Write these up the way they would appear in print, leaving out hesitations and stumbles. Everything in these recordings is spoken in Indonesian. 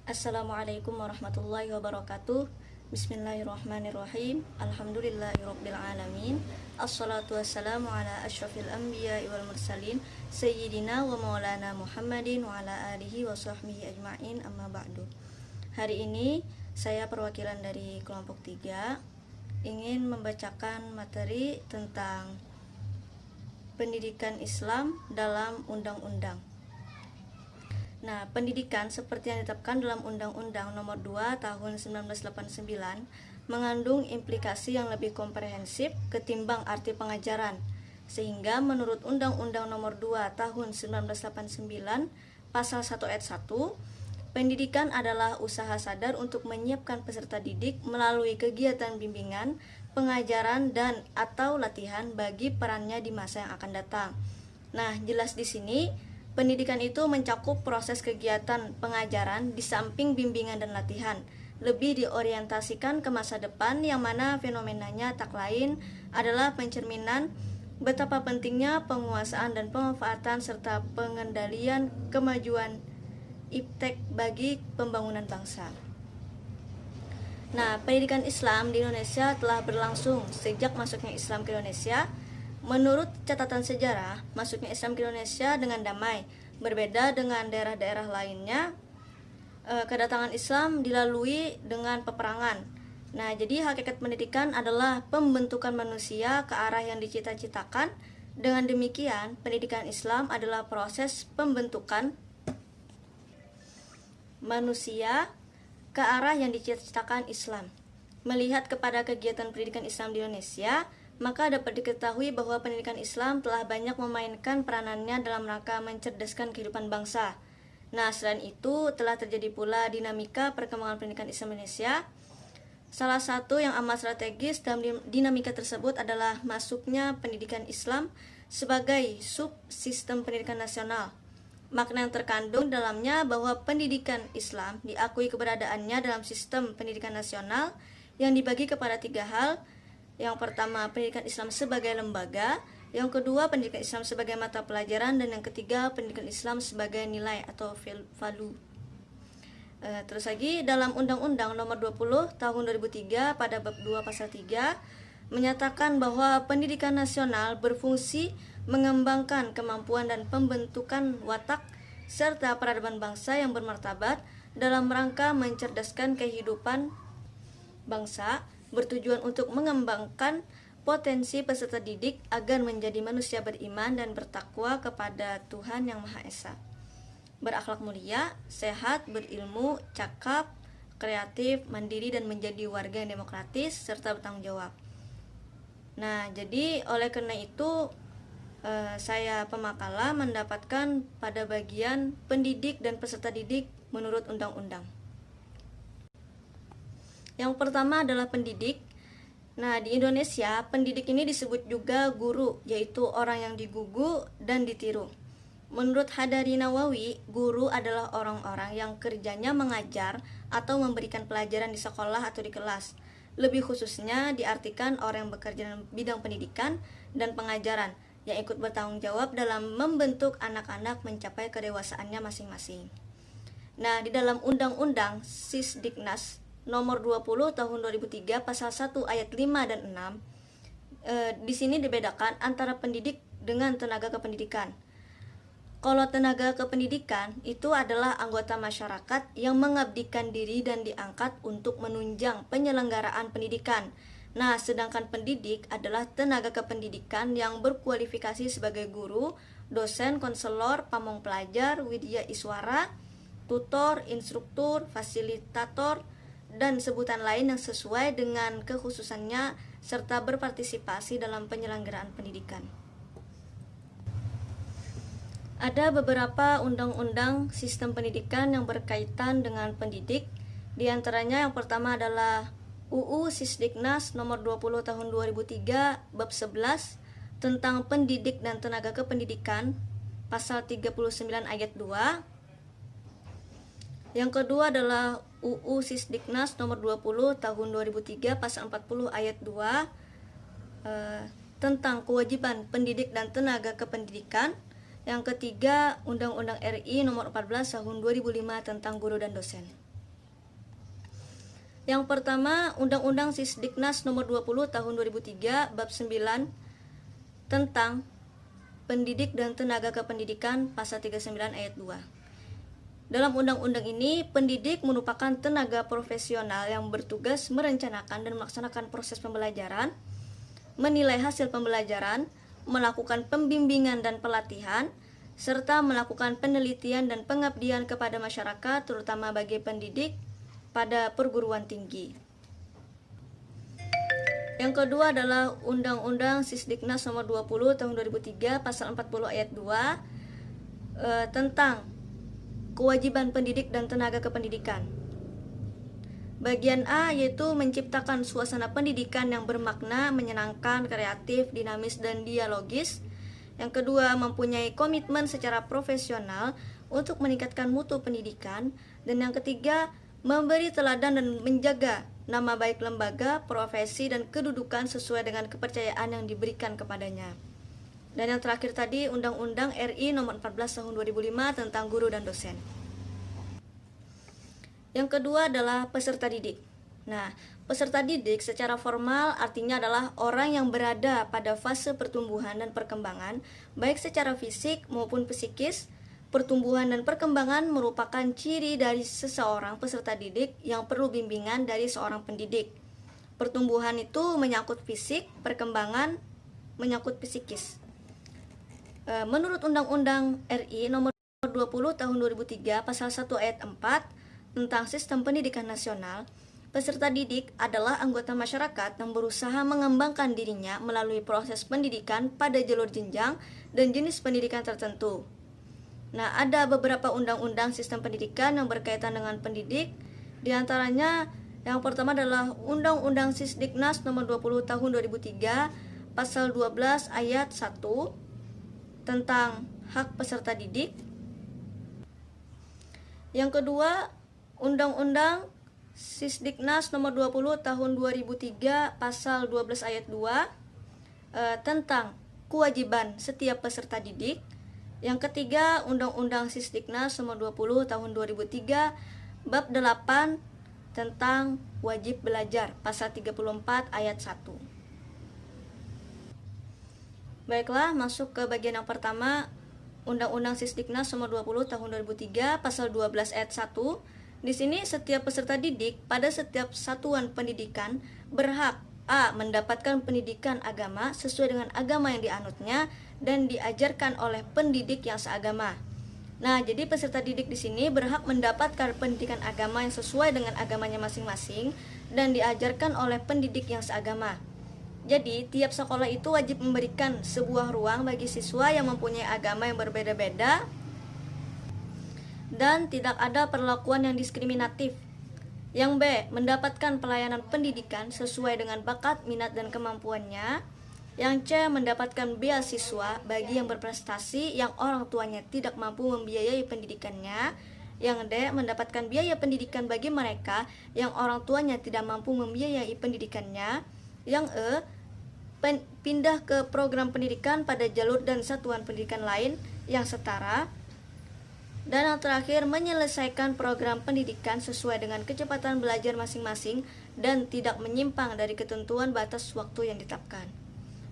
Assalamualaikum warahmatullahi wabarakatuh. Bismillahirrahmanirrahim. Alhamdulillahirabbil alamin. Assalatu wassalamu ala asyrafil anbiya'i wal mursalin sayyidina wa maulana Muhammadin wa ala alihi wa sahbihi ajma'in, amma ba'du. Hari ini saya perwakilan dari kelompok 3 ingin membacakan materi tentang pendidikan Islam dalam undang-undang. Nah, pendidikan seperti yang ditetapkan dalam Undang-Undang Nomor 2 Tahun 1989 mengandung implikasi yang lebih komprehensif ketimbang arti pengajaran. Sehingga menurut Undang-Undang Nomor 2 Tahun 1989 Pasal 1 Ayat 1, pendidikan adalah usaha sadar untuk menyiapkan peserta didik melalui kegiatan bimbingan, pengajaran dan atau latihan bagi perannya di masa yang akan datang. Nah, jelas di sini pendidikan itu mencakup proses kegiatan pengajaran di samping bimbingan dan latihan, lebih diorientasikan ke masa depan yang mana fenomenanya tak lain adalah pencerminan betapa pentingnya penguasaan dan pemanfaatan serta pengendalian kemajuan iptek bagi pembangunan bangsa. Nah, pendidikan Islam di Indonesia telah berlangsung sejak masuknya Islam ke Indonesia. Menurut catatan sejarah, masuknya Islam ke Indonesia dengan damai. Berbeda dengan daerah-daerah lainnya, kedatangan Islam dilalui dengan peperangan. Nah, jadi hakikat pendidikan adalah pembentukan manusia ke arah yang dicita-citakan. Dengan demikian, pendidikan Islam adalah proses pembentukan manusia ke arah yang dicita-citakan Islam. Melihat kepada kegiatan pendidikan Islam di Indonesia, maka dapat diketahui bahwa pendidikan Islam telah banyak memainkan peranannya dalam rangka mencerdaskan kehidupan bangsa. Nah, selain itu telah terjadi pula dinamika perkembangan pendidikan Islam Indonesia. Salah satu yang amat strategis dalam dinamika tersebut adalah masuknya pendidikan Islam sebagai subsistem pendidikan nasional. Makna yang terkandung dalamnya bahwa pendidikan Islam diakui keberadaannya dalam sistem pendidikan nasional yang dibagi kepada 3 hal. Yang pertama, pendidikan Islam sebagai lembaga. Yang kedua, pendidikan Islam sebagai mata pelajaran. Dan yang ketiga, pendidikan Islam sebagai nilai atau value. Terus lagi, dalam Undang-Undang Nomor 20 Tahun 2003 pada bab 2 pasal 3 menyatakan bahwa pendidikan nasional berfungsi mengembangkan kemampuan dan pembentukan watak serta peradaban bangsa yang bermartabat dalam rangka mencerdaskan kehidupan bangsa, bertujuan untuk mengembangkan potensi peserta didik agar menjadi manusia beriman dan bertakwa kepada Tuhan Yang Maha Esa, berakhlak mulia, sehat, berilmu, cakap, kreatif, mandiri, dan menjadi warga yang demokratis serta bertanggung jawab. Nah, jadi oleh karena itu saya pemakala mendapatkan pada bagian pendidik dan peserta didik menurut undang-undang. Yang pertama adalah pendidik. Nah, di Indonesia, pendidik ini disebut juga guru, yaitu orang yang digugu dan ditiru. Menurut Hadari Nawawi, guru adalah orang-orang yang kerjanya mengajar atau memberikan pelajaran di sekolah atau di kelas. Lebih khususnya diartikan orang yang bekerja dalam bidang pendidikan dan pengajaran, yang ikut bertanggung jawab dalam membentuk anak-anak mencapai kedewasaannya masing-masing. Nah, di dalam Undang-Undang Sisdiknas Nomor 20 Tahun 2003 Pasal 1 Ayat 5 dan 6, di sini dibedakan antara pendidik dengan tenaga kependidikan. Kalau tenaga kependidikan itu adalah anggota masyarakat yang mengabdikan diri dan diangkat untuk menunjang penyelenggaraan pendidikan. Nah, sedangkan pendidik adalah tenaga kependidikan yang berkualifikasi sebagai guru, dosen, konselor, pamong pelajar, widya iswara, tutor, instruktur, fasilitator, dan sebutan lain yang sesuai dengan kekhususannya serta berpartisipasi dalam penyelenggaraan pendidikan. Ada beberapa undang-undang sistem pendidikan yang berkaitan dengan pendidik. Di antaranya yang pertama adalah UU Sisdiknas Nomor 20 Tahun 2003 Bab 11 tentang pendidik dan tenaga kependidikan, Pasal 39 Ayat 2. Yang kedua adalah UU Sisdiknas Nomor 20 Tahun 2003 Pasal 40 Ayat 2 tentang kewajiban pendidik dan tenaga kependidikan. Yang ketiga, Undang-Undang RI Nomor 14 Tahun 2005 tentang guru dan dosen. Yang pertama, Undang-Undang Sisdiknas Nomor 20 Tahun 2003 Bab 9 tentang pendidik dan tenaga kependidikan pasal 39 ayat 2. Dalam undang-undang ini, pendidik merupakan tenaga profesional yang bertugas merencanakan dan melaksanakan proses pembelajaran, menilai hasil pembelajaran, melakukan pembimbingan dan pelatihan, serta melakukan penelitian dan pengabdian kepada masyarakat, terutama bagi pendidik pada perguruan tinggi. Yang kedua adalah Undang-Undang Sisdiknas Nomor 20 Tahun 2003 Pasal 40 ayat 2 tentang kewajiban pendidik dan tenaga kependidikan. Bagian A yaitu menciptakan suasana pendidikan yang bermakna, menyenangkan, kreatif, dinamis, dan dialogis. Yang kedua, mempunyai komitmen secara profesional untuk meningkatkan mutu pendidikan. Dan yang ketiga, memberi teladan dan menjaga nama baik lembaga, profesi, dan kedudukan sesuai dengan kepercayaan yang diberikan kepadanya. Dan yang terakhir tadi, Undang-Undang RI Nomor 14 Tahun 2005 tentang guru dan dosen. Yang kedua adalah peserta didik. Nah, peserta didik secara formal artinya adalah orang yang berada pada fase pertumbuhan dan perkembangan, baik secara fisik maupun psikis. Pertumbuhan dan perkembangan merupakan ciri dari seseorang peserta didik yang perlu bimbingan dari seorang pendidik. Pertumbuhan itu menyangkut fisik, perkembangan menyangkut psikis. Menurut Undang-Undang RI Nomor 20 Tahun 2003 Pasal 1 ayat 4 tentang Sistem Pendidikan Nasional, peserta didik adalah anggota masyarakat yang berusaha mengembangkan dirinya melalui proses pendidikan pada jalur jenjang dan jenis pendidikan tertentu. Nah, ada beberapa undang-undang sistem pendidikan yang berkaitan dengan pendidik. Di antaranya, yang pertama adalah Undang-Undang Sisdiknas Nomor 20 Tahun 2003 Pasal 12 ayat 1 tentang hak peserta didik. Yang kedua, Undang-Undang Sisdiknas Nomor 20 Tahun 2003 Pasal 12 ayat 2 tentang kewajiban setiap peserta didik. Yang ketiga, Undang-Undang Sisdiknas Nomor 20 Tahun 2003 Bab 8 tentang wajib belajar Pasal 34 ayat 1. Baiklah, masuk ke bagian yang pertama, Undang-Undang Sisdiknas Nomor 20 Tahun 2003 Pasal 12 ayat 1. Di sini setiap peserta didik pada setiap satuan pendidikan berhak A. Mendapatkan pendidikan agama sesuai dengan agama yang dianutnya dan diajarkan oleh pendidik yang seagama. Nah, jadi peserta didik di sini berhak mendapatkan pendidikan agama yang sesuai dengan agamanya masing-masing dan diajarkan oleh pendidik yang seagama. Jadi, tiap sekolah itu wajib memberikan sebuah ruang bagi siswa yang mempunyai agama yang berbeda-beda dan tidak ada perlakuan yang diskriminatif. Yang B, mendapatkan pelayanan pendidikan sesuai dengan bakat, minat, dan kemampuannya. Yang C, mendapatkan beasiswa bagi yang berprestasi yang orang tuanya tidak mampu membiayai pendidikannya. Yang D, mendapatkan biaya pendidikan bagi mereka yang orang tuanya tidak mampu membiayai pendidikannya. Yang E, pindah ke program pendidikan pada jalur dan satuan pendidikan lain yang setara. Dan yang terakhir, menyelesaikan program pendidikan sesuai dengan kecepatan belajar masing-masing dan tidak menyimpang dari ketentuan batas waktu yang ditetapkan.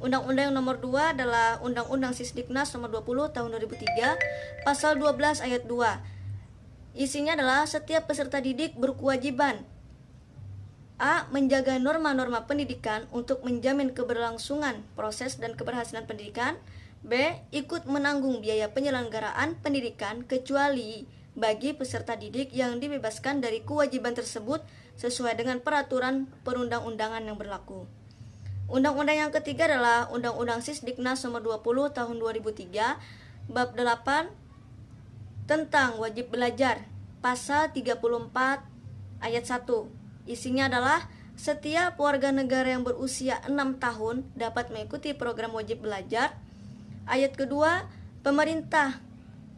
Undang-Undang Nomor 2 adalah Undang-Undang Sisdiknas Nomor 20 Tahun 2003 Pasal 12 ayat 2. Isinya adalah setiap peserta didik berkewajiban A. Menjaga norma-norma pendidikan untuk menjamin keberlangsungan proses dan keberhasilan pendidikan. B. Ikut menanggung biaya penyelenggaraan pendidikan kecuali bagi peserta didik yang dibebaskan dari kewajiban tersebut sesuai dengan peraturan perundang-undangan yang berlaku. Undang-undang yang ketiga adalah Undang-Undang Sisdiknas Nomor 20 Tahun 2003 Bab 8 tentang wajib belajar Pasal 34 ayat 1. Isinya adalah setiap warga negara yang berusia 6 tahun dapat mengikuti program wajib belajar. Ayat kedua, pemerintah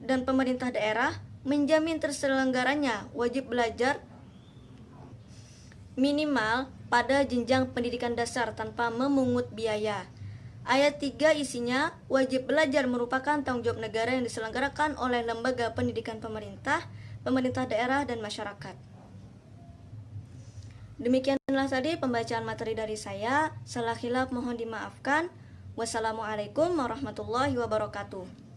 dan pemerintah daerah menjamin terselenggaranya wajib belajar minimal pada jenjang pendidikan dasar tanpa memungut biaya. Ayat 3 isinya, wajib belajar merupakan tanggung jawab negara yang diselenggarakan oleh lembaga pendidikan pemerintah, pemerintah daerah, dan masyarakat. Demikianlah tadi pembacaan materi dari saya. Salah khilaf mohon dimaafkan. Wassalamualaikum warahmatullahi wabarakatuh.